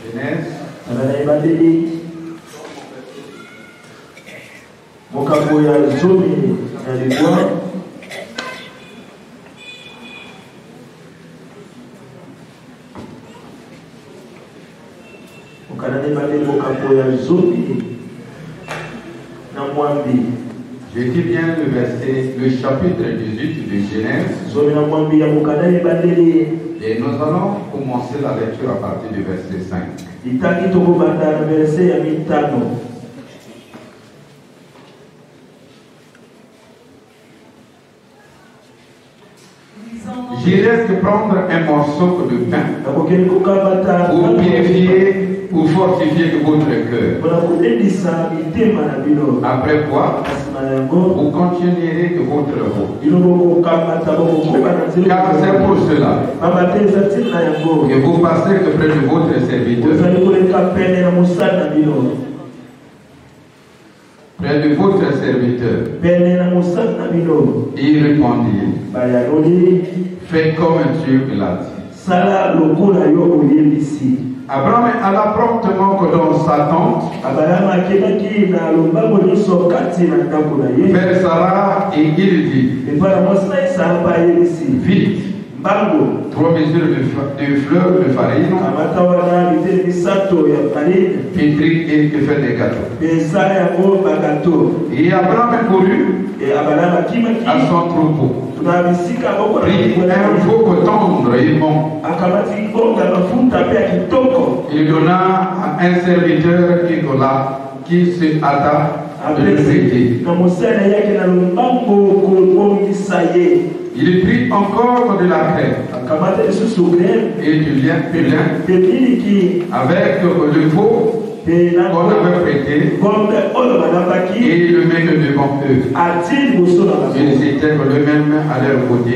Genèse. Je dis bien le chapitre 18 de Genèse. Et nous allons commencer la lecture à partir du verset 5. J'irai prendre un morceau de pain pour purifier, pour fortifier votre cœur. Après quoi, vous continuerez de votre route. Car c'est pour cela que vous passez près de votre serviteur. Près de votre serviteur. Il répondit, faites comme Dieu l'a dit. Abraham alla promptement dans sa tente vers Sarah et il dit, vite, 3 mesures de fleur de farine, pétri et fait des gâteaux. Et Abraham courut à son troupeau, prit un veau tendre et bon. Il donna à un serviteur qui se hâta de le traiter. Il prit encore de la crème et du lin avec le veau qu'on avait prêté et le même devant eux. Ils étaient eux-mêmes à leur côté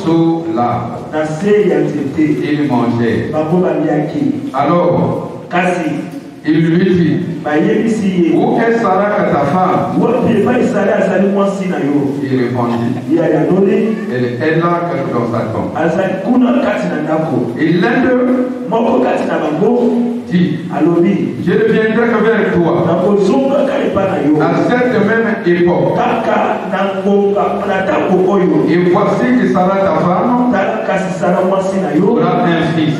sous l'arbre. Ils mangeaient. Alors, il lui dit, où est Sarah ta femme? Il répondit, elle est là dans sa tombe. Et l'un d'eux dit, je ne viendrai que vers toi à cette même époque. Et voici que Sarah ta femme aura un fils.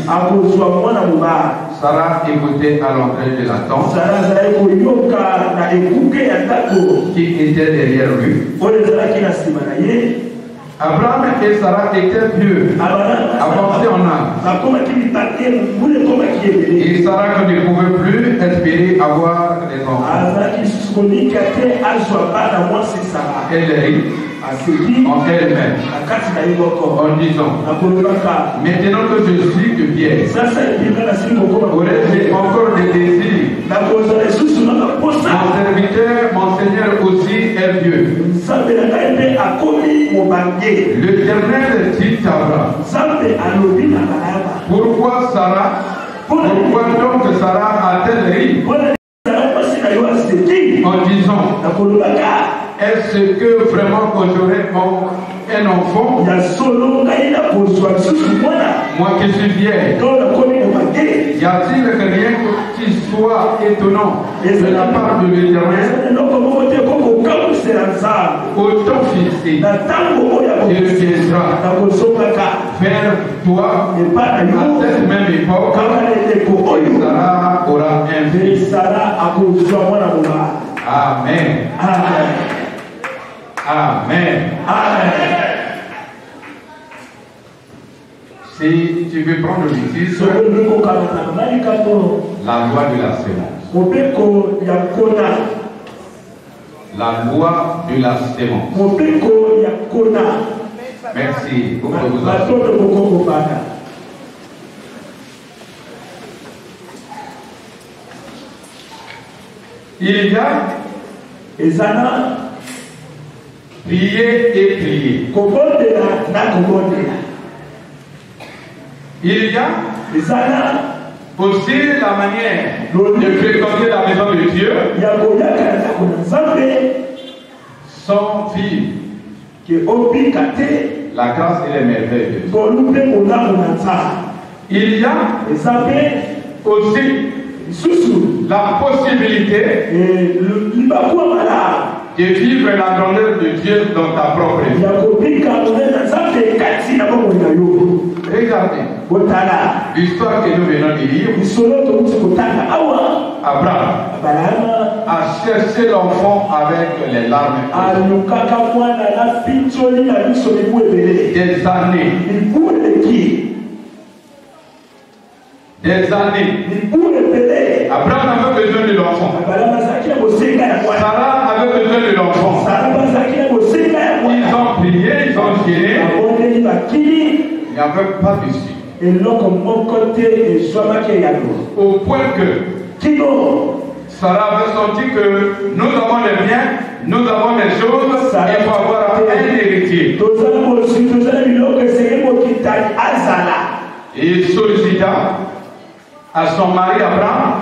Sarah écoutait à l'entrée de la tente qui était derrière lui. Abraham et Sarah étaient vieux, avancés en âge. Et Sarah ne pouvait plus espérer avoir des enfants. Elle rit en elle-même en disant, maintenant que je suis de pierre, aurais-je encore des désirs? Mon Seigneur aussi est vieux. L'Éternel dit à Abraham, pourquoi donc Sarah a-t-elle ri en disant, est-ce que vraiment que j'aurai un enfant? Moi qui suis vieille. Y a-t-il rien qui soit étonnant de la part de l'Éternel? Au temps fixé, il viendra vers toi à cette même époque. Sarah aura un fils. Amen. Amen. Amen. Amen. Si tu veux prendre le titre, la loi de la sémence. La loi de la sémence. Merci. Il y a prier et prier. Il y a aussi la manière de fréquenter la maison de Dieu sans vivre la grâce et les merveilles de Dieu. Il y a aussi la possibilité de vivre la grandeur de Dieu dans ta propre vie. Regardez l'histoire que nous venons de lire. Abraham a cherché l'enfant avec les larmes. Des années. Abraham avait besoin de l'enfant. Sarah avait besoin de l'enfant. Ils ont prié, ils ont gêné. Il n'y avait pas de suite. Au point que Sarah avait senti que nous avons des biens, nous avons des choses, il faut avoir un héritier. Et il sollicita à son mari Abraham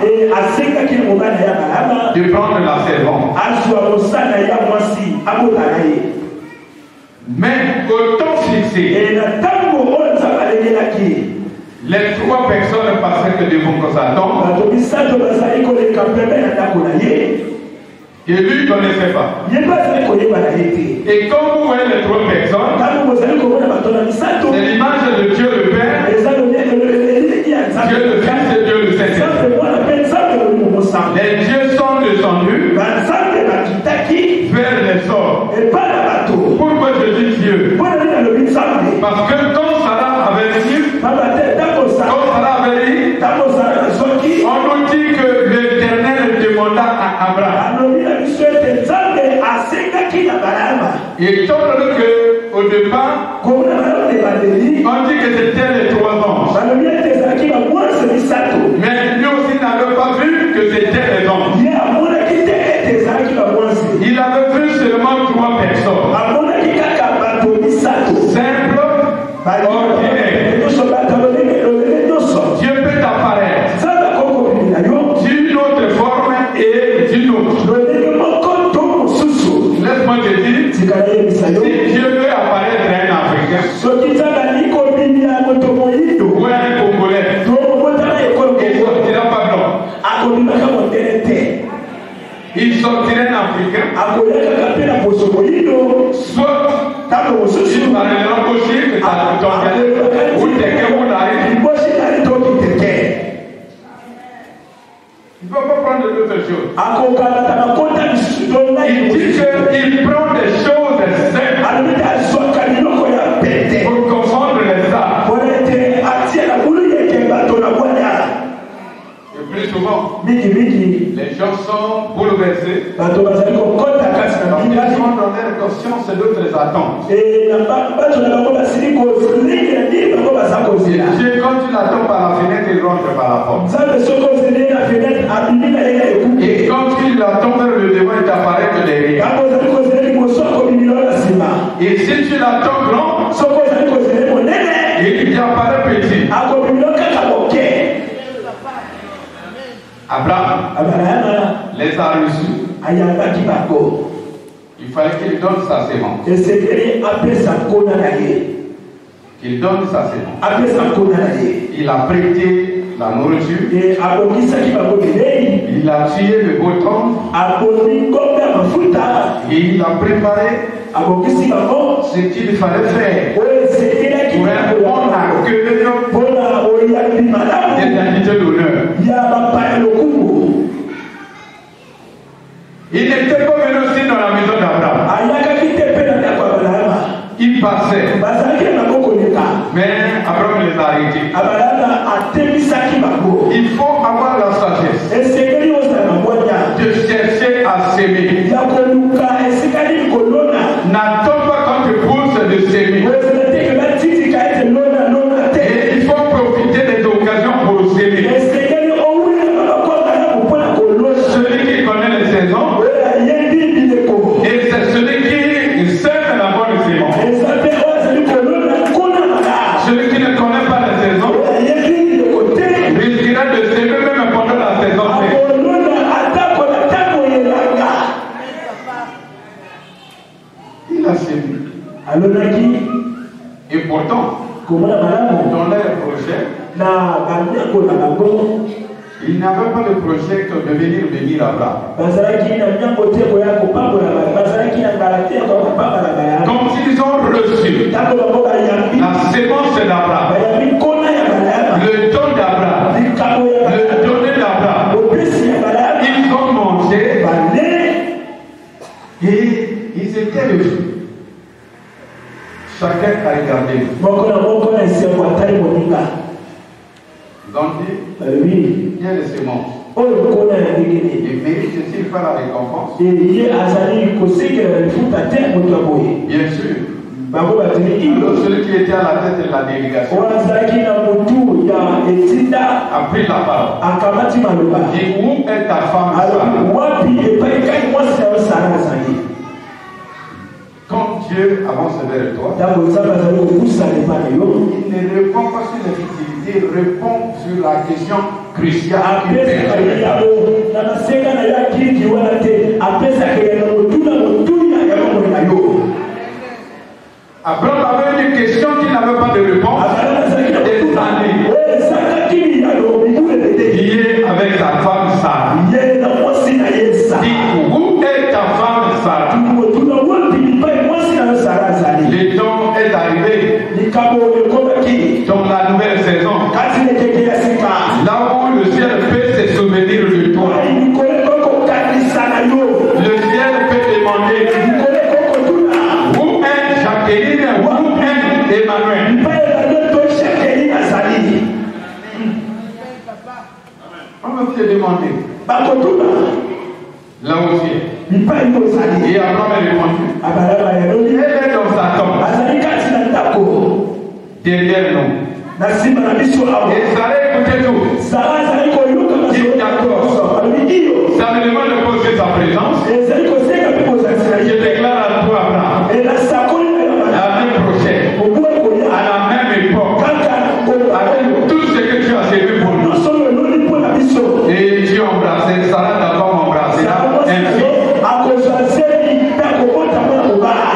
de prendre la servante. Mais au temps fixé, les trois personnes passaient que devant qu'on s'attend. Et lui ne connaissait pas. Et quand vous voyez les trois personnes, c'est l'image de Dieu le Père, Dieu le Fils et Dieu le Saint-Esprit. Les dieux sont descendus vers les sorts. Pourquoi je dis Dieu? Parce que quand Sarah avait dit, on nous dit que l'Éternel demanda à Abraham. Et étant donné qu'au départ, on dit que c'était les trois anges. Mais lui aussi n'avait pas vu que c'était les anges. Il avait vu seulement trois personnes. Simple, ordinaire. Dieu peut apparaître d'une autre forme et d'une autre. Laisse-moi te dire, si Dieu veut apparaître un Africain ou un Congolais, il ne sortira pas blanc. Il sortira un Africain, soit il va l'embaucher que ça te tombe ou quelqu'un qui arrive. Il ne peut pas prendre d'autres choses. Il dit qu'il prend des choses simples pour confondre les arts. Et plus souvent, les gens sont bouleversés. Ils ont dans leur conscience d'autres attentes. Et Dieu, quand il attend par la fenêtre, il rentre par la porte. Et quand il attend vers le devant, il t'apparaît que derrière. Et si tu l'attends grand, il apparaît petit. Abraham les a reçus. Il fallait qu'il donne sa sémence. Qu'il donne sa sémence. Il a prêté la nourriture. Il a tué le bouton. Et il a préparé ce qu'il fallait faire pour un bon accueil des invités d'honneur. Il n'était pas venu aussi dans la maison d'Abraham. Il passait. Mais Abraham les a arrêtés. Il faut avoir la sagesse de chercher à s'aimer. N'attends pas quand tu pousses de s'aimer. Et il faut profiter des occasions pour s'aimer. Celui qui connaît les saisons Il n'avait pas le projet de venir bénir Abraham. Quand ils ont reçu la sémence d'Abraham, le don d'Abraham, le donné d'Abraham, ils ont mangé et ils étaient levés. Chacun a regardé. Ils ont dit, il y a les semences. Il mérite s'il fait la récompense. Bien sûr. Alors, celui qui était à la tête de la délégation a pris la parole. Et où est ta femme Sarah? Quand Dieu avance vers toi, il ne répond pas sur la futilité, il répond sur la question cruciale. Abraham avait une question qui n'avait pas de réponse. Des années. Lié avec ta femme Sarah. Dis, où est ta femme Sarah? Le temps est arrivé dans la nouvelle saison. Là où le ciel peut se souvenir de toi. Le ciel peut demander où est Jacqueline, où est Emmanuel. On va te demander. Là aussi. Et Abraham a répondu. Elle est dans sa tombe. Derrière nous. Et Sarah écoutait tout. Dit d'accord. Ça me demande de poser sa présence. Je déclare à toi, Abraham. La même prochaine. À la même époque. Avec tout ce que tu as servi pour nous. Et tu as embrassé. Sarah t'a pas embrassé. Ainsi.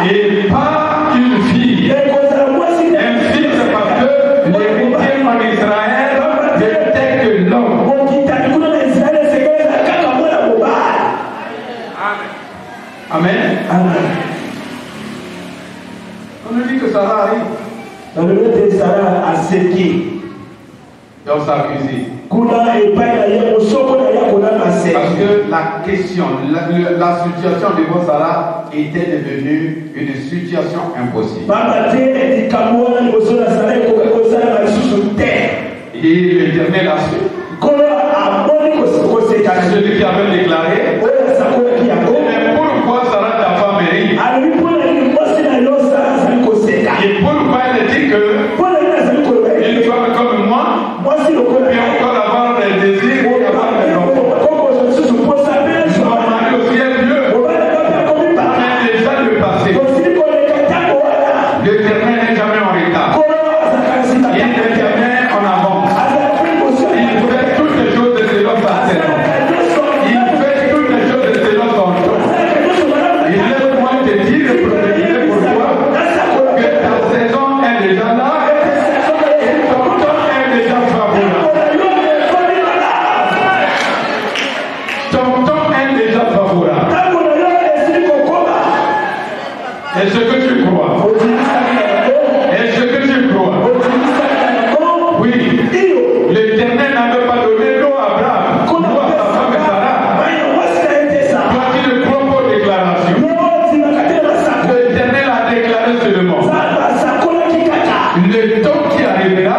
Et pas une fille. Ainsi, c'est parce que l'héritier en Israël n'était que l'homme. Amen. On nous dit que Sarah arrive dans sa cuisine. Parce que la question, la situation de Sarah était devenue une situation impossible. Et l'Éternel a su. Celui qui avait déclaré. Mais pourquoi Sarah ta femme est riche? Et pourquoi elle dit que une femme comme moi peut encore avoir des désirs et avoir des enfants? Son mari aussi est Dieu. Mais déjà le passé. L'Éternel n'est jamais en retard. Il n'est jamais en avance. Il fait toutes les choses selon sa saison. Il fait toutes les choses selon son temps. Et laisse-moi te dire et prophétiser pour toi que ta saison est déjà là et ton temps est déjà favorable. Ton temps est déjà favorable. Est-ce que tu crois? Est-ce que tu crois? Oui. L'Éternel n'avait pas donné l'eau à Abraham, l'eau à sa femme Sarah. Toi, tu ne crois pas aux déclarations. L'Éternel a déclaré seulement le temps qui arrivera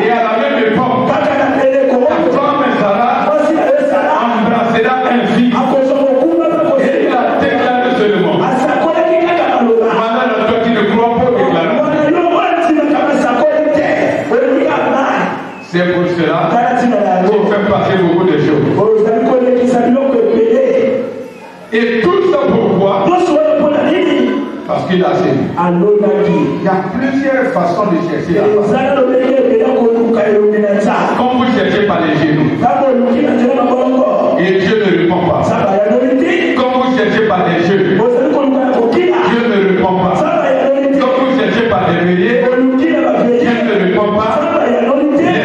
et à la même époque, ta femme Sarah embrassera un fils. Et il a déclaré seulement. Voilà toi qui ne crois pas aux déclarations. C'est pour cela qu'il fait passer beaucoup de choses. Et tout ça pourquoi? Parce qu'il a servi. Il y a plusieurs façons de chercher la face. Quand vous cherchez par les genoux, et Dieu ne répond pas. Quand vous cherchez par les yeux, Dieu ne répond pas. Quand vous cherchez par les veillées, Dieu ne répond pas. Les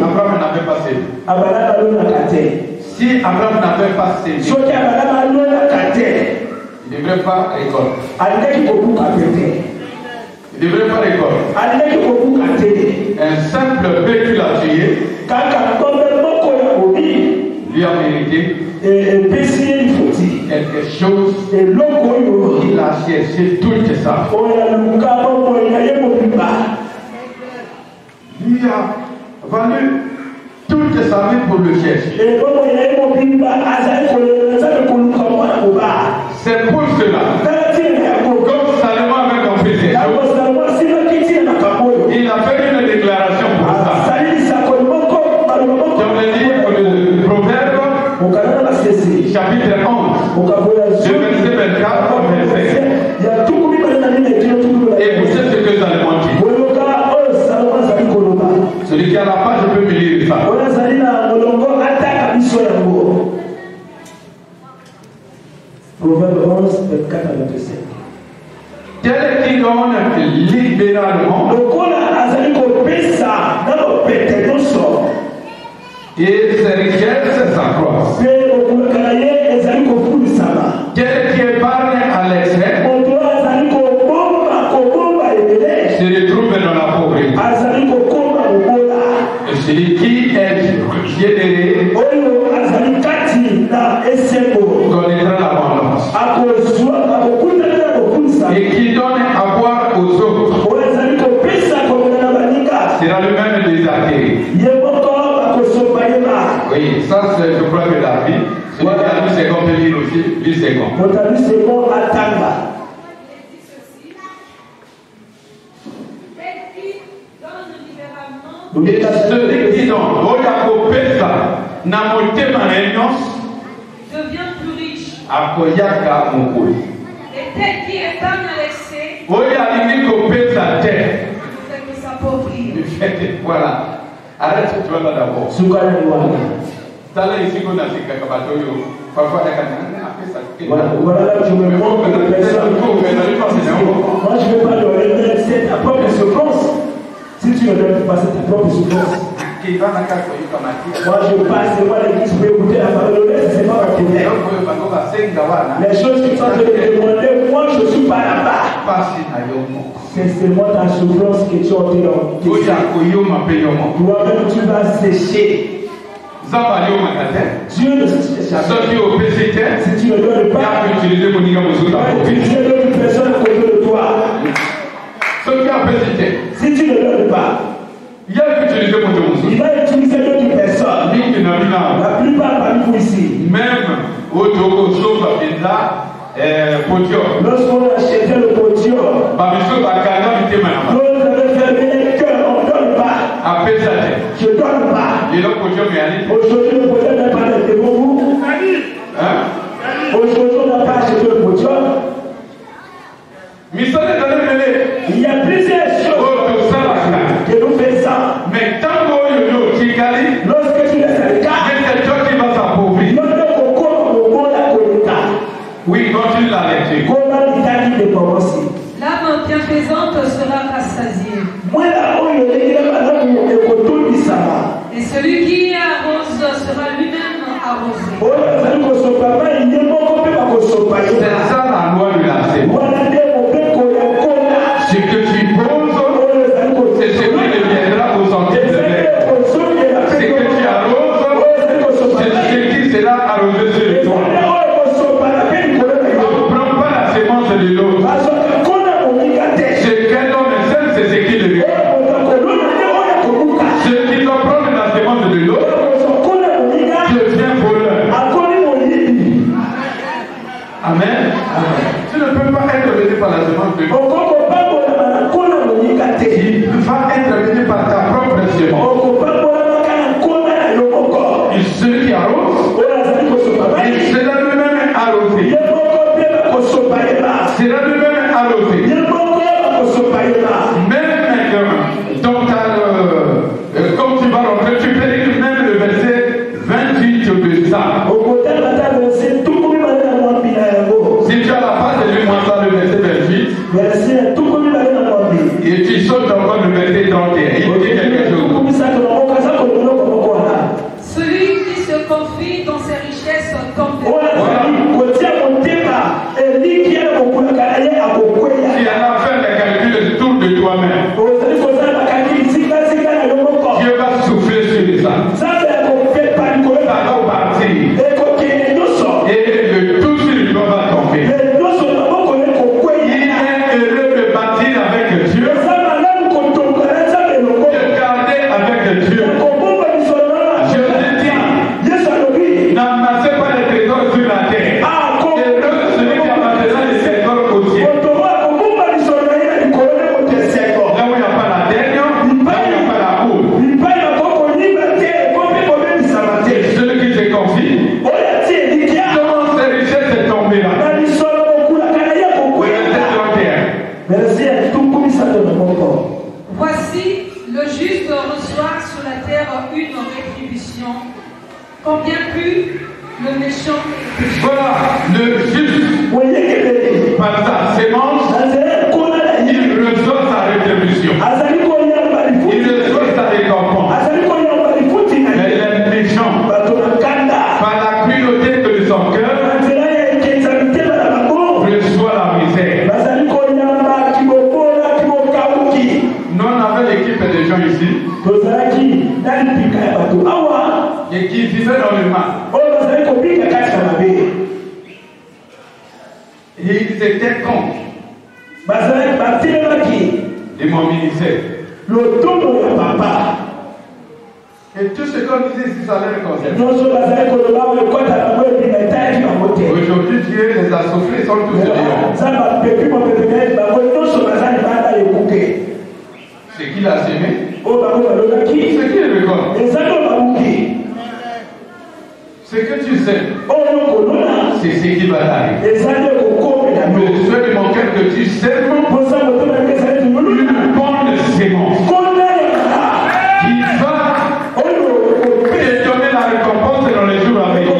Abraham n'avait pas sévi. Si Abraham n'avait pas sévi, il ne devrait pas récolter. Il ne devrait pas récolter. Un simple bœuf qu'il a tué lui a mérité quelque chose qu'il a cherché toute sa vie. Lui a valu toute sa vie pour le chercher. C'est pour cela, comme Salomon avait compris ces choses, il a fait une déclaration pour ça. Dans le livre de Proverbes, chapitre 11, de verset 24 au verset. Écoutez ce que Salomon dit. Celui qui a la page peut me lire ça. Proverbe 11, 24 à 27. Tel qui donne libéralement et ses richesses s'accroissent. Tel qui épargne à l'excès se retrouve dans la pauvreté. Et celui qui est généré connaîtra l'abondance. Et qui donne à boire aux autres sera lui-même désatterré. Oui, ça c'est, je crois que la vie. Celui qui a lu second peut lire aussi, lu second. Et celui qui donne, devient plus riche. Et tel qui épargne à l'excès fait que s'appauvrir. Voilà. Arrête ce que tu vas là d'abord. Voilà là où je me montre que la personne. Moi je ne veux pas leur donner ta propre souffrance. Si tu ne donnes pas ta propre souffrance. Moi je passe, moi l'église peut écouter la parole de Dieu, c'est pas ma prière. Les choses qui sont en train de demander, moi je suis pas là-bas. C'est seulement ta souffrance que tu as obtenue. Toi-même tu vas sécher. Dieu ne séche jamais. Si tu ne donnes pas, tu utilises d'autres personnes à côté de toi. Si tu ne donnes pas, il va utiliser d'autres personnes. La plupart parmi vous ici. Même lorsqu'on achetait le podium, l'autre avait fermé les cœurs, on ne donne pas. Je ne donne pas. Aujourd'hui, le podium n'est pas devant vous. Aujourd'hui, on n'a pas acheté le podium. Il y a plusieurs choses que nous faisons. Mais tant lorsque tu laisses le cas, oui, continue la lecture. L'âme bienfaisante sera rassasiée. Et celui qui arrose sera lui-même arrosé. C'est ça la loi de la sémence. Ce que tu poses, c'est ce qui deviendra au centre de l'air. Ce que tu arroses, c'est ce qui sera arrosé sur toi. Ne prends pas la sémence de l'autre. Ce qu'elle donne seul, c'est ce qui le récolte. Ce qui doit prendre la sémence de l'autre devient voleur. Amen. le juste reçoit sur la terre une rétribution, combien plus le méchant est péché. Voilà, le juste, par sa sémence, il reçoit sa rétribution. Il reçoit sa récompense. Mais les méchants, par la cruauté de son cœur, reçoit la misère. Nous, on avait l'équipe des gens ici et qui vivaient dans le mal. Et ils étaient contre de mon ministère. Et tout ce qu'on disait ici, ça les concerne. Aujourd'hui, Dieu les a soufflés, ils sont tous dehors. Ce qu'il a semé, ce qu'il récolte. Ce que tu sais, c'est ce qui va t'arriver. Le souhait de mon cœur que tu sèmes une bonne sémence qui va te donner la récompense dans les jours à venir.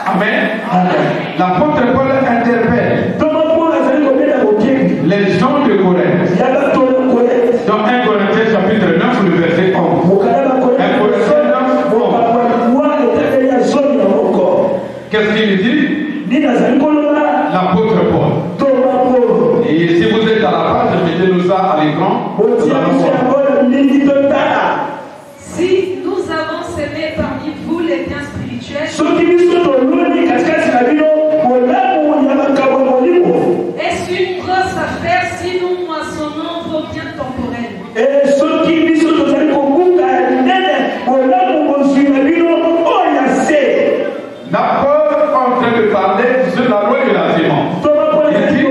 Amen. L'apôtre Paul interpelle les gens de Corinthe. Dans 1 Corinthiens chapitre 9, le verset 11. 1 Corinthiens 9, 11. Qu'est-ce qu'il dit? L'apôtre Paul. Et si vous êtes à la page, mettez-nous ça à l'écran. Si nous avons semé parmi vous les biens spirituels, est-ce une grosse affaire si nous moissonnons vos biens temporels? D'abord, en train de parler sur la loi de la sémence. Il dit,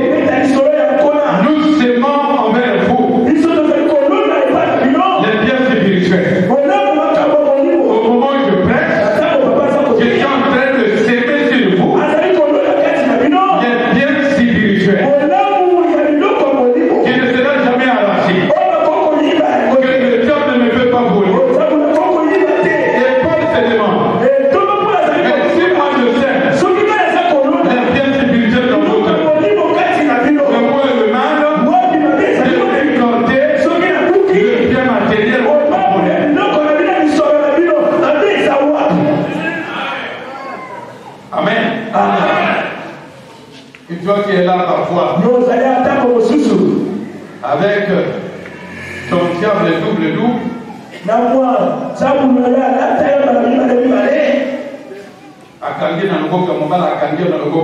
nous sémons envers vous les biens spirituels. Au moment où je prêche, je suis en train de s'aimer sur vous les biens spirituels qui ne seront jamais arrachés, que le diable ne peut pas voler. Et Paul se demande, mais si moi je sais les biens spirituels dans votre cœur, le moi et le mal, je vais compter le bien matériel au temporel. Amen. Et toi qui es là parfois, avec ton diable double, akangi na loboko ya mobali, akangi na loboko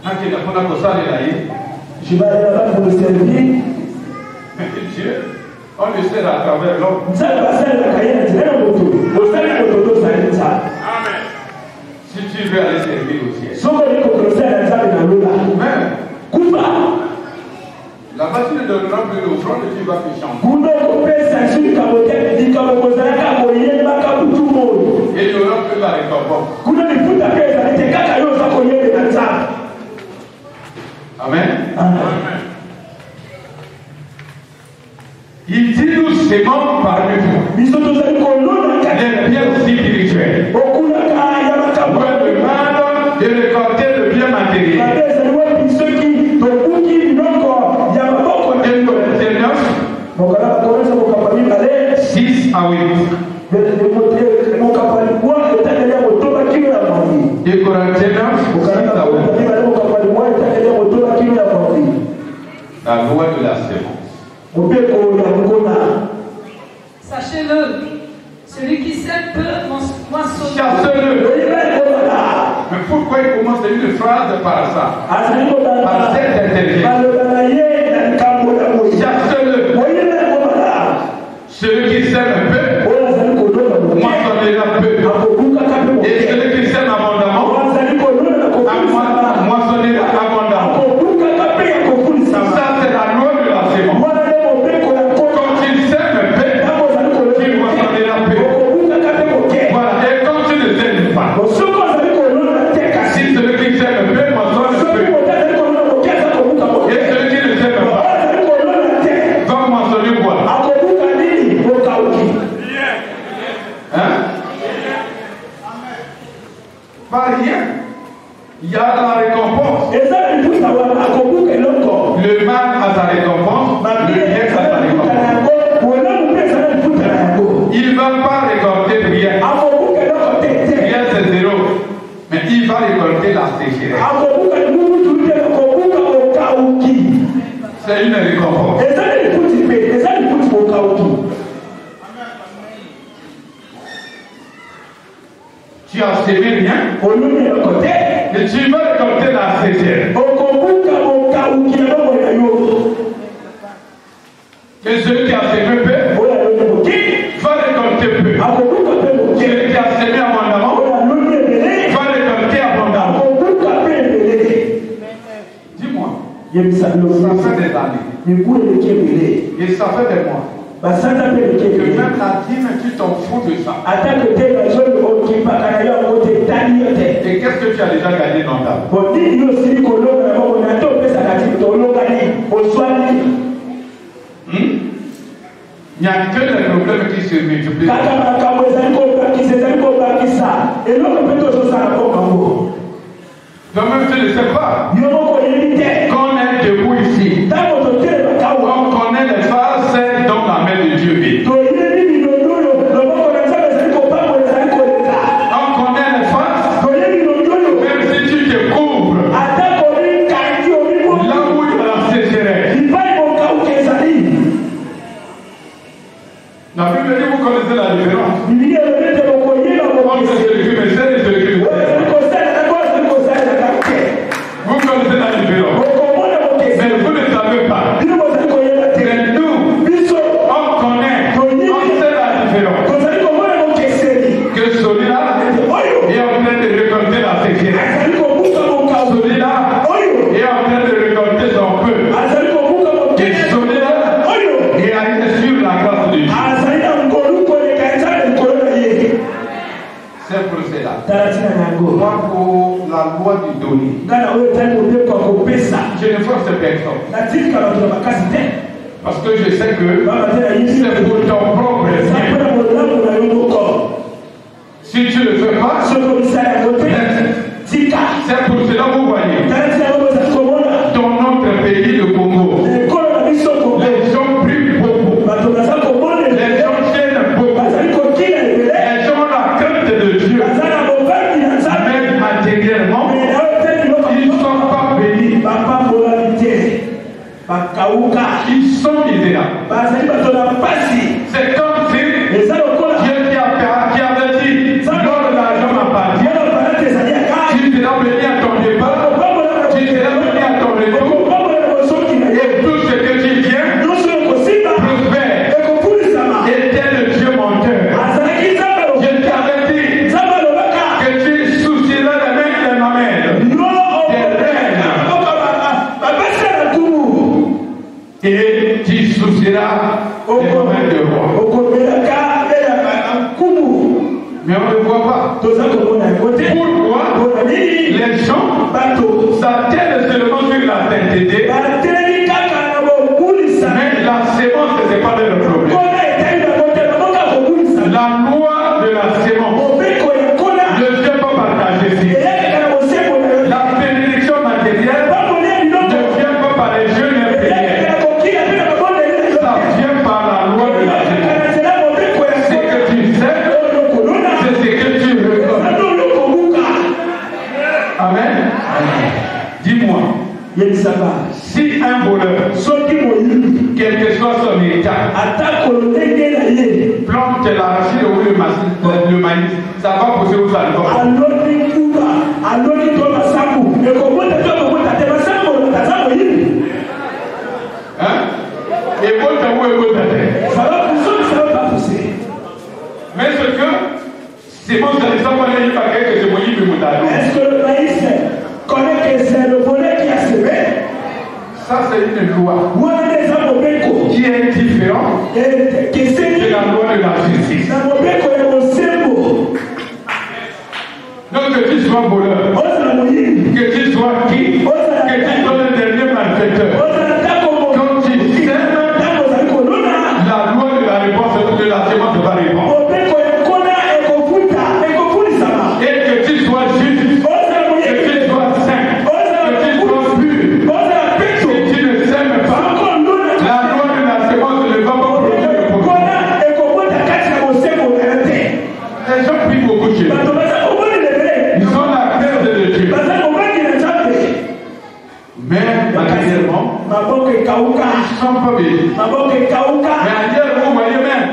akenda mpona kosalela ye. Dieu, on le sert à travers l'homme. Amen. Si tu veux aller servir au ciel. Même. Là-bas, tu ne donneras plus l'offrande et tu vas te chanter. Et il n'y aura plus la récompense. Amen. Amen. Il dit nous sémons parmi vous les biens spirituels. Ouais, le mal de récolter le bien matériel. Et Corinthiens 9, 6 à 8. Et Corinthiens 9, 6 à 8. La loi de la sémence. Sachez-le, celui qui sème peut moissonner. Chassez-le. Mais pourquoi il commence une phrase par ça? Par cette intelligence. Chassez-le. Celui qui sème un peu, moissonnera peu. Et celui qui sème abondamment, moissonnera abondamment. Ça, c'est la loi de la sémence. Quand il sème un peu, il moissonnera peu. Voilà. Et quand tu ne sèmes pas, si celui qui sème un peu, moissonne un peu. C'est une récompense. Tu as semé rien. Et tu vas récolter la césière. Et celui qui a semé peu va récolter peu. Celui qui a semé abondamment va récolter abondamment. Dis-moi, ça fait des années et ça fait des mois que même la dîme, tu t'en fous de ça. Et qu'est-ce que tu as déjà gagné dans ta vie? Il n'y a que les problèmes qui se multiplient. Toi-même, tu ne sais pas. Quand on est debout ici, on connaît les phases dont la main de Dieu vit. On connaît les phases, même si tu te couvres, là où il y a la sécheresse. La Bible dit, vous connaissez la différence. Entre celui qui me sert et celui qui me sert. Vous connaissez la différence. Mais vous ne savez pas. Mais nous, on connaît. On sait la différence. Que celui-là est en train de récolter la sécheresse. Celui-là est en train de récolter son peu. Et celui-là est sur la grâce de Dieu. C'est pour cela. Moi, pour la loi du donner, je ne force personne. Parce que je sais que c'est pour ton propre bien. Si tu ne le fais pas, c'est pour cela que vous voyez. Dans notre pays, le Congo, les gens prient beaucoup. Les gens tiennent beaucoup. Les gens ont la crainte de Dieu. Même matériellement, ils ne sont pas bénis. Ils sont misérables. C'est comme si Dieu qui avait dit, lorsque l'argent m'appartient, tu seras béni à ton départ, tu seras béni à ton retour, et tout ce que tu tiens prospère. Et tel le Dieu monteur. Je t'avais dit que tu soucieras les mains et les mamelles des reines. Et tu soucieras les mamelles de roi. Mais on ne voit pas. Pourquoi les gens s'attellent seulement sur la sainteté, mais la sémence, ce n'est pas leur problème. La loi de la sémence ne fait pas partager ici. La bénédiction matérielle ne vient pas par les jeunes et prières. Ça vient par la loi de la sémence. C'est que tu sais, c'est ce que tu récoltes. Amen. Dis-moi, si un voleur, quel que soit son état, plante la racine ou le maïs, ça va pousser où ça ne va pas. Hein? Et bon, ça va pousser. Mais ce que c'est bon, ça ne pas aller par quelque chose de mon. Est-ce que le maïs connaît que c'est le volet qui a semé? Ça, c'est une loi qui est différente de la loi de la justice. Donc, que tu sois voleur, que tu sois qui, que tu sois le dernier malfaiteur, quand tu sèmes, la loi de la réponse de la sémence va répondre. Et que tu sois juste, que tu sois saint, que tu sois pur. Si tu ne sèmes pas, la loi de la sémence ne va pas produire le progrès. Les gens prient beaucoup chez eux. Ils ont la crainte de Dieu. Mais dernièrement. Ils ne sont pas bénis. Mais ailleurs, vous voyez même.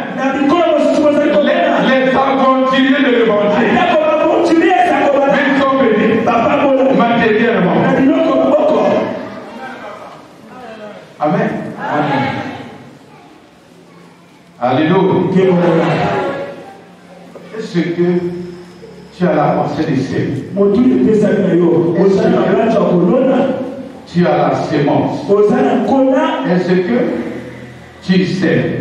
Les femmes continuent de l'évangile. Mais ils sont bénis. Matériellement. Amen. Amen. Alléluia. Est-ce que tu as la pensée des semis? Tu as la sémence. Est-ce que tu sais?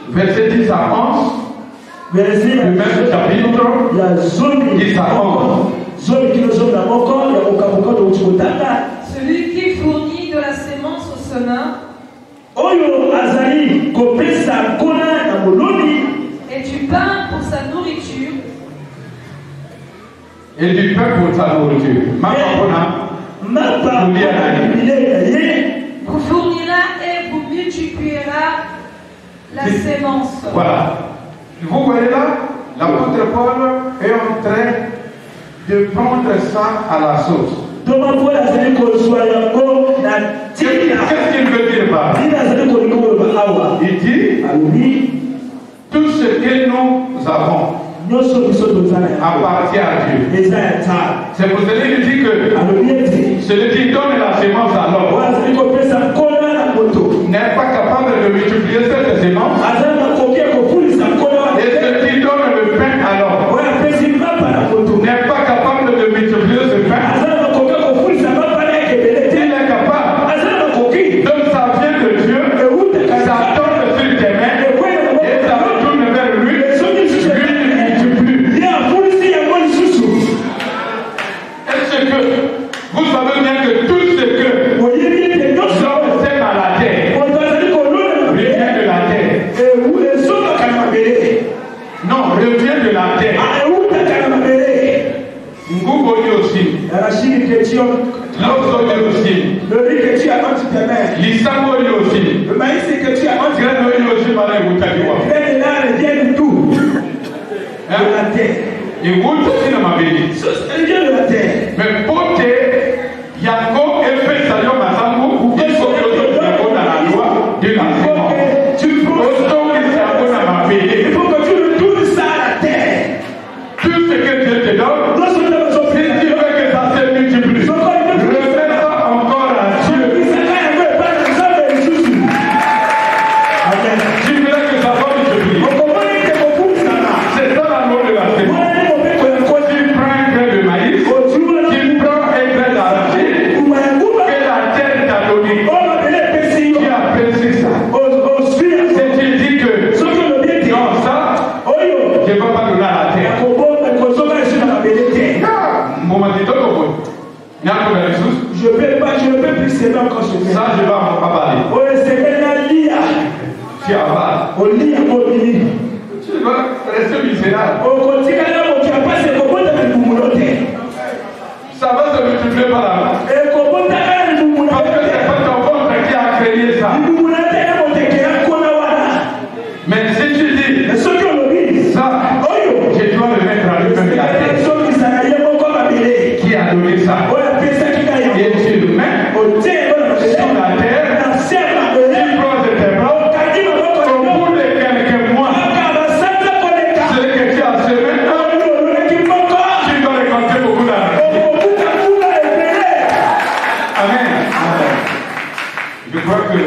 Verset 10 à 11. Le même chapitre. 10 à 11. Celui qui fournit de la sémence au semeur et du pain pour sa nourriture. Et du pain pour sa nourriture. Vous fournira et vous multipliera la sémence. Voilà. Vous voyez là, l'apôtre Paul est en train de prendre ça à la sauce. Qu'est-ce qu'il veut dire par là? Il dit tout ce que nous avons appartient à Dieu. C'est pour cela qu'il dit que celui qui donne la sémence à l'homme n'est pas capable de multiplier cette sémence. Et celui qui donne le pain à l'homme n'est pas capable de multiplier ce pain. Il est capable. Donc ça vient de Dieu, ça tombe sur tes mains et ça retourne vers lui. Lui multiplie. Est-ce que vous savez bien que tout ce que l'homme sème à la terre revient de la terre? Non, revient de la terre. Nguboni aussi. L'autre aussi. Le riz que tu as entre tes mains. L'issamoni aussi. Le maïs que tu as entre tes mains. Graine vient de tout. De la terre. Et vous aussi dans ma vie. Elle vient de la terre. Mais pour que Yako ait fait ça, il faut que dans la loi de la sémence. Il faut que tu retournes ça à la terre. Tout ce que Dieu te donne, si tu veux que ça se multiplie, remets ça encore à Dieu. Tu veux que ça va multiplier. C'est ça la loi de la sémence. Tu prends un grain de maïs, tu prends un grain d'arachide que la terre t'a donné. Tu as percé ça. C'est tu dis que non, ça, je ne vais pas donner à la terre. Je ne peux plus s'aimer encore ce ça, je vais en parler. Tu avales. Tu vas rester misérable. Ça va se multiplier par là. Parce que c'est pas ton ventre qui a créé ça. Mais si tu dis ça, je dois le mettre à lui-même de la terre. Qui a donné ça? Et tu le mets sur la terre. Tu prends de tes bras. Au bout de quelques mois, ce que tu as semé, tu dois récolter beaucoup d'argent. Amen. Je crois que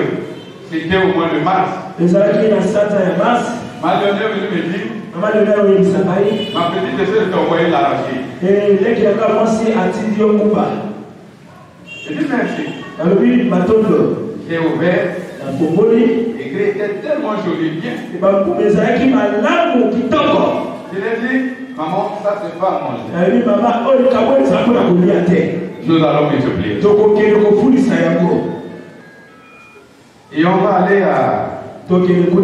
c'était au mois de mars. Ma dernière venue me dit, ma petite essaie de t'envoyer l'arachide. Je dis merci. J'ai ouvert. L'écrit était tellement joli, bien. Je lui ai dit, maman, ça c'est pas à manger. Nous allons multiplier. Et on va aller à Maluku.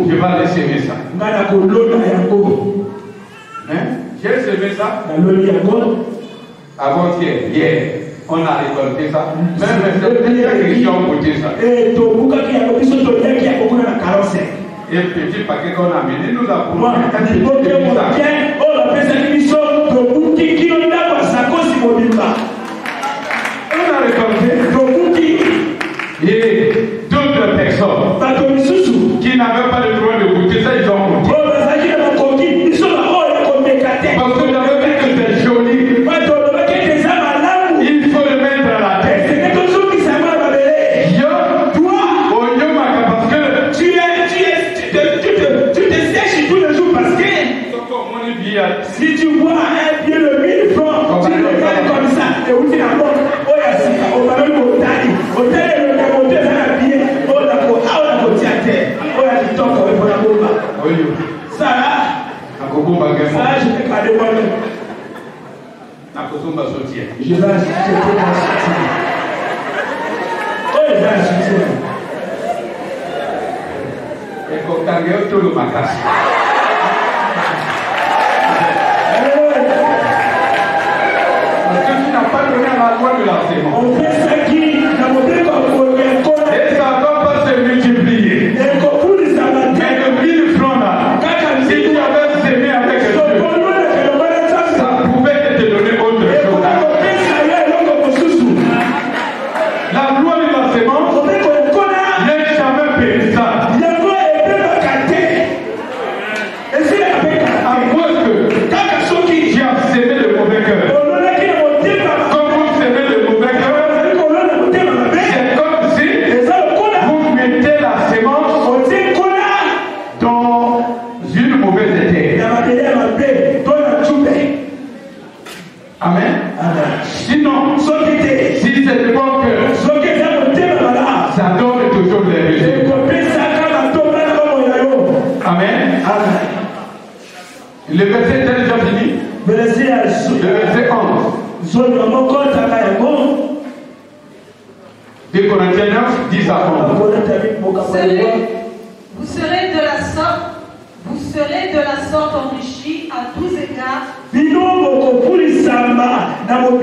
Je vais aller semer ça. J'ai semé ça avant-hier, hier. On a récolté ça. Même les gens ont goûté ça. Et le petit paquet qu'on a amené, nous avons qui n'avaient pas le droit de goûter ça, ils ont goûté. Parce que j'avais vu que c'est joli. Il faut le mettre à la tête. Yo, toi, oh yo maka, parce que tu te sèches tous les jours parce que si tu vois un pied de 1000 francs, tu le regardes comme ça et où tu la montres, oh y'a ça, au ballon au tali, au tali le monter ça la pied, oh la côte, oh la côte à terre, oh y'a du temps pour la bomba. Ça là, ça je vais garder moi-même. Je vais acheter mon soutien. Oh, je vais acheter. Et quand tu as tout le macasse. Parce que tu n'as pas donné à la loi de l'enseignement. On fait ça qui n'a pas de et ça ne va pas se multiplier. Et qu'on fout les amateurs. Mais de 1000 francs là, si tu avais semé avec Dieu, ça pouvait te donner autre chose. La loi de l'enseignement n'est jamais périssable. À cause que tu as semé le mauvais cœur. Quand vous semez le mauvais cœur, c'est comme si vous mettez la sémence dans une mauvaise terre. Amen. Sinon, si c'est le bon cœur, ça donne toujours les résultats. Amen. Le verset est déjà fini. Le verset 11. 2 Corinthiens 9, 10 à 11. Vous serez de la sorte enrichis à tous égards pour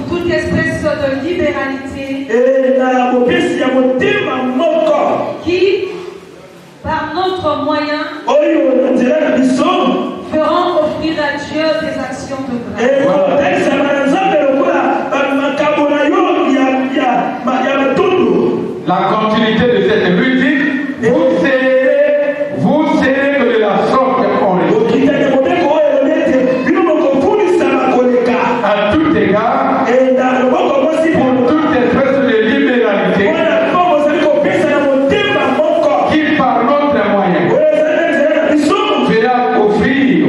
toute espèce de libéralité qui, par notre moyen, feront offrir à Dieu des actions de grâce. La continuité de cette musique, vous serez que de la sorte enrichis. À tout égard, pour toute espèce de libéralité qui par notre moyen fera offrir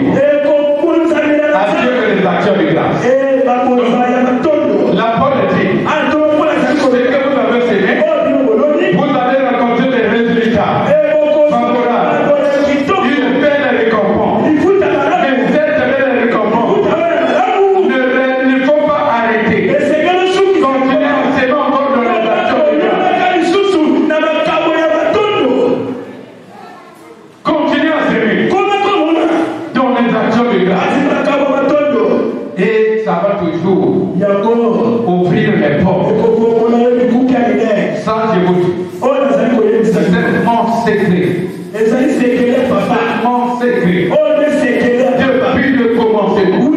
à Dieu les actions de grâce. La bonne dit, ce que vous avez semé, vous allez rencontrer des résultats favorables, une belle récompense. Mais cette belle récompense, il ne faut pas arrêter. Continuez à s'aimer encore dans les actions de grâce. Continuez à s'aimer dans les actions de grâce. Et ça va toujours ouvrir les portes. Ça, je vous dis. C'est tellement secret. Tellement secret. Depuis le commencement.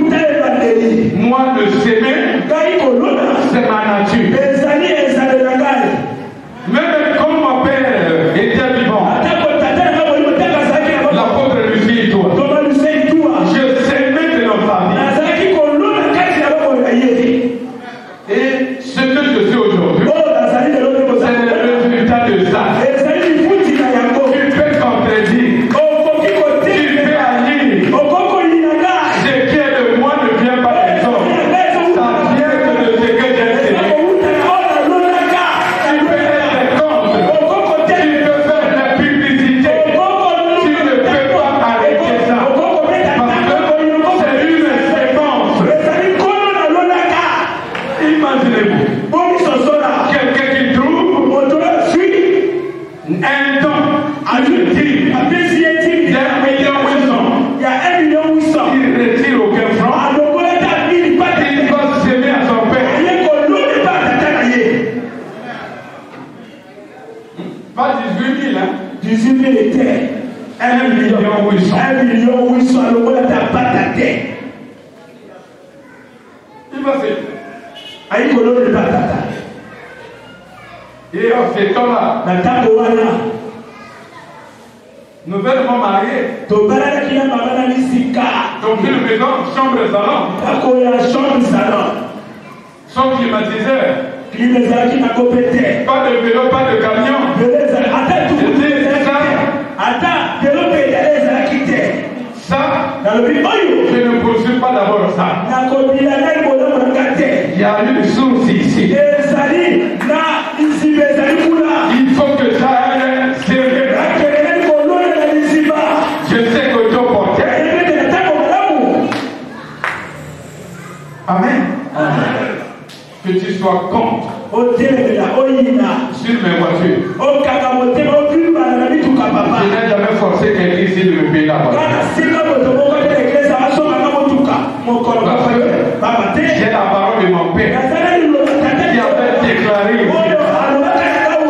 Moi, le s'aimer, c'est ma nature. Même quand mon père était vivant, l'apôtre Lucien et toi, je s'aimais de notre famille. Et ce que je suis aujourd'hui, c'est le résultat de ça. Tu peux contredire, tu peux agir. Ce qui est de moi ne vient pas des hommes. Ça vient que de ce que j'ai fait. Tu peux être contre, tu peux faire la publicité. Tu ne peux pas arrêter ça. Parce que c'est une séquence. Imaginez-vous, quelqu'un qui trouve un temps à lui dire, il y a 1,8 million, il retire aucun franc, il va s'aimer à son père. Pas 18 000, hein? 18 000 terres. 1,8 million. 1,8 million, le monde n'a pas ta terre. Il va s'aimer. Aïe, colonne de patata. Et en ce temps-là, nouvellement marié, donc une maison, chambre et salon, sans climatiseur, pas de vélo, pas de camion. Ça, je ne poursuis pas d'abord ça. Il y a une source ici. Il faut que ça aille sérieux. Je sais que Dieu porte. Amen. Que tu sois contre sur mes voitures. Je n'ai jamais forcé quelqu'un ici de me payer la voiture. J'ai la parole de mon père qui avait déclaré: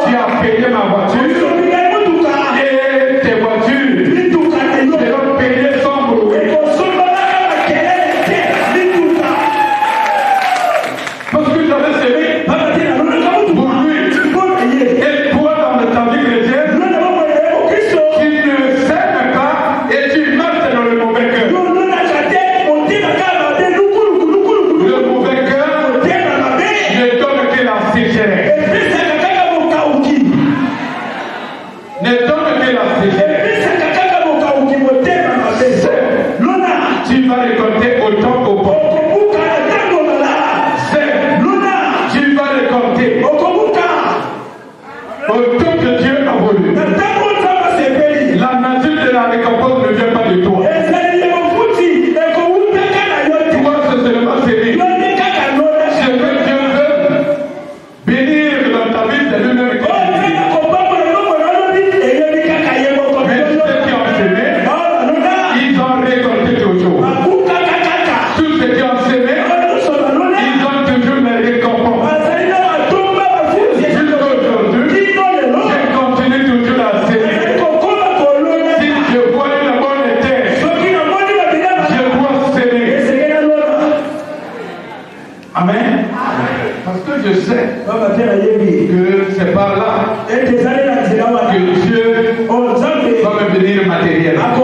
tu as payé ma voiture et tes voitures seront payées sans bruit. Parce que j'avais servi pour lui. Et toi, dans ta vie chrétienne, tu ne s'aimes pas et tu marches dans le mauvais cœur. Le mauvais cœur ne donne que la sécheresse. Ne donne que la sécheresse. Tu vas récolter autant au bon. Tu vas récolter autant que Dieu a voulu. La nature de la récompense ne vient pas de toi. Toi, c'est seulement série. Ce que Dieu veut bénir dans ta vie, c'est lui-même qui bénit. Mais ceux qui ont semé, ils ont récolté toujours. Tous ceux qui ont semé, ils ont toujours les récompenses. Jusqu'aujourd'hui, je continue toujours à semer. Si je vois une bonne terre, je dois semer. Amen. Parce que je sais que c'est par là que Dieu va me bénir matériellement.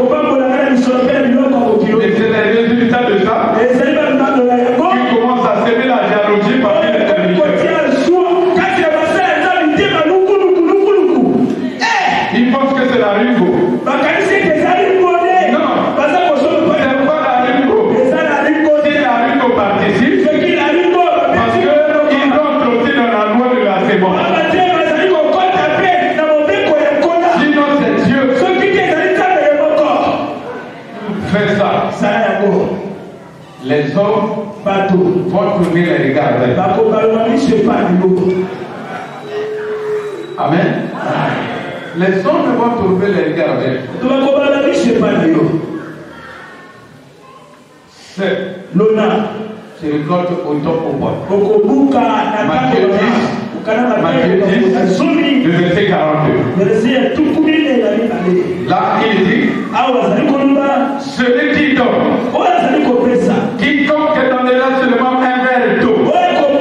Et c'est le résultat de ça qui commence à semer la jalousie parmi les serviteurs. Ils pensent que c'est la Ringo. Non, c'est pas la Ringo. Si la Ringo participe, parce qu'ils rentrent aussi dans la loi de la sémence. Sinon, c'est Dieu. Fais ça. Les hommes vont tourner les regards vers toi. Amen. Les hommes vont tourner les regards vers toi. C'est tu récoltes autant au bon. Matthieu 10, le verset 42. Là, il dit: celui qui donne, quiconque donnera seulement un verre d'eau, à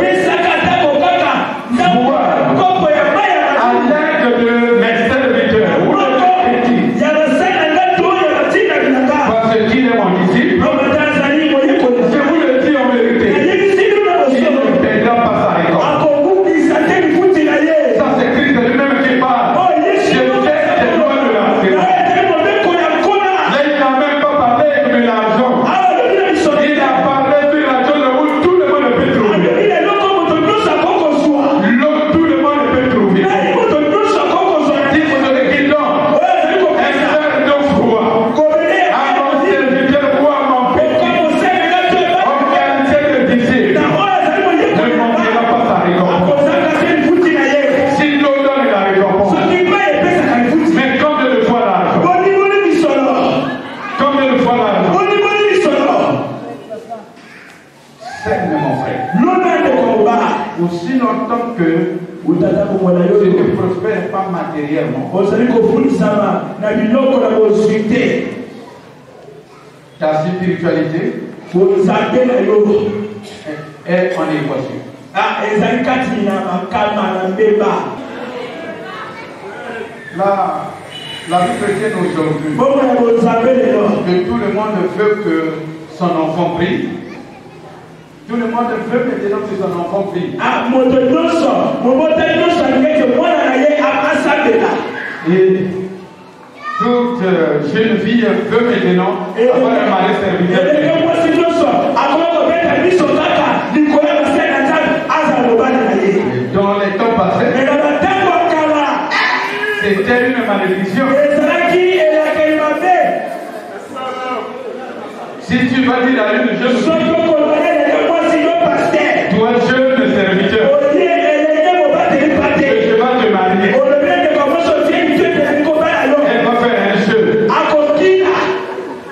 l'aide de mes serviteurs, parce qu'il est mon disciple, je vous le dis en vérité, il ne perdra pas sa récolte. Ça, c'est Christ lui-même qui parle. Je sais des lois de la sémence. Là, il n'a même pas parlé de l'argent. Il a parlé de l'argent où tout le monde peut trouver. L'eau, tout le monde peut trouver. Si vous avez qui donne un verre d'eau froid à mon serviteur ou à mon petit, on vient de disciple, ne manquera pas sa récompense. Si l'eau donne la récompense, mais combien de fois l'argent? Combien de fois l'argent? C'est mon frère. Aussi longtemps que tu ne prospères pas matériellement, ta spiritualité est en équation. La vie chrétienne aujourd'hui, que tout le monde veut que son enfant prie. Tout le monde veut maintenant que son enfant prie. Et toute jeune fille veut maintenant avoir un mari serviteur. Dans les temps passés, c'était une malédiction. Si tu vas dire à une jeune fille, toi jeune serviteur, je vais te marier, elle va faire un jeu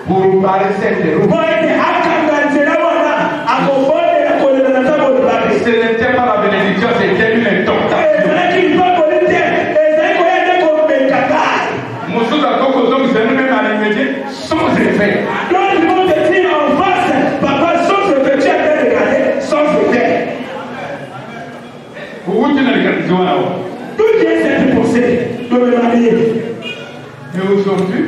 pour parler cette roue. Ce n'était pas la bénédiction, c'était une tentation. Sans effet. Mais aujourd'hui,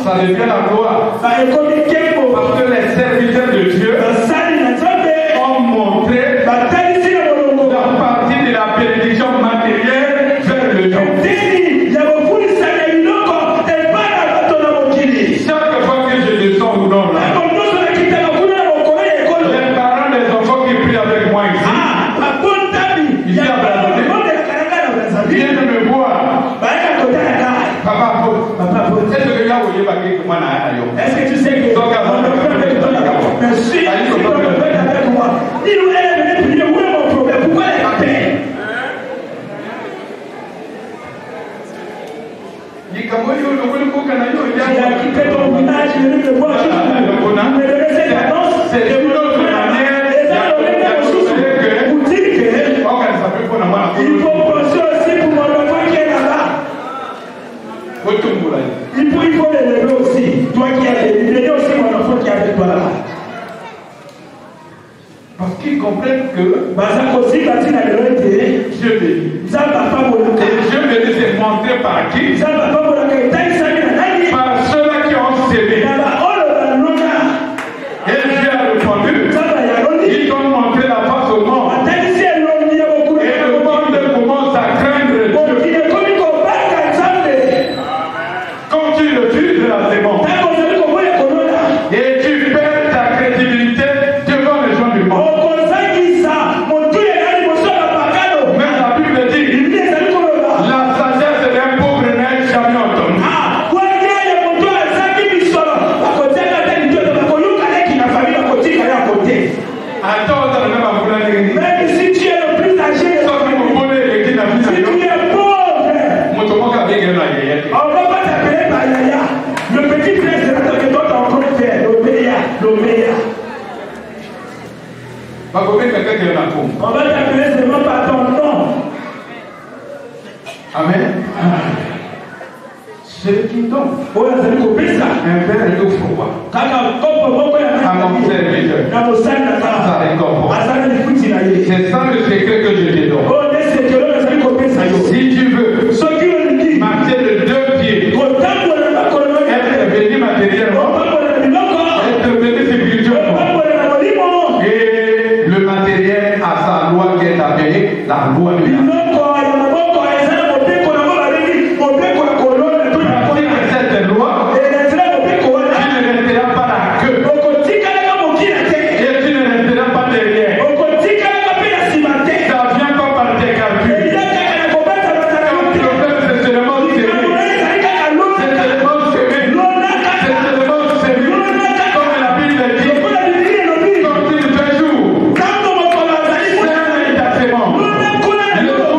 ça devient la gloire. Parce que les serviteurs de Dieu ont montré la partie de la bénédiction matérielle vers le gens. Chaque fois que je descends au nord là, les parents des enfants qui prient avec moi ici, ici à Brazzaville, viennent me voir. Papa, est-ce que là où il va dire que moi est-ce que tu sais que merci avec moi. Dis-nous, elle est venue prier, où est mon problème? Pourquoi elle m'appelle? Il a quitté ton village, il est venu me voir. Mais le reste de l'annonce, c'est une autre manière. Pour dire que il faut penser aussi pour mon enfant qui est là-bas. Il faut l'élever aussi. Toi qui es l'élevé aussi mon enfant qui est avec toi là. Parce qu'ils comprennent que Dieu bénit. Et Dieu bénit, c'est montré par qui? Par ceux-là qui ont sémé. Et Dieu a répondu. Ils ont montré la face au monde. Et le monde commence à craindre Dieu. Quand tu refuses la sémence, et tu perds ta crédibilité devant les gens du monde. La sagesse d'un pauvre n'est jamais entendue. Attends, même si tu es le plus âgé, si tu es pauvre, on ne va pas t'appeler par Yaya. Le petit frère, c'est là que toi tu as encore fait l'Oméa. On va t'appeler seulement par ton nom. Amen. C'est qui donc? Un père est au froid. À mon serviteur. C'est ça le secret que je te donne. Si tu veux marcher de deux pieds, être béni matériellement, être béni spirituellement, et le matériel a sa loi qui est appelée la loi de la le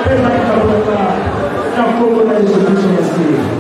Pesa kitabuta na Kongo na Yesu Kristo Masihi.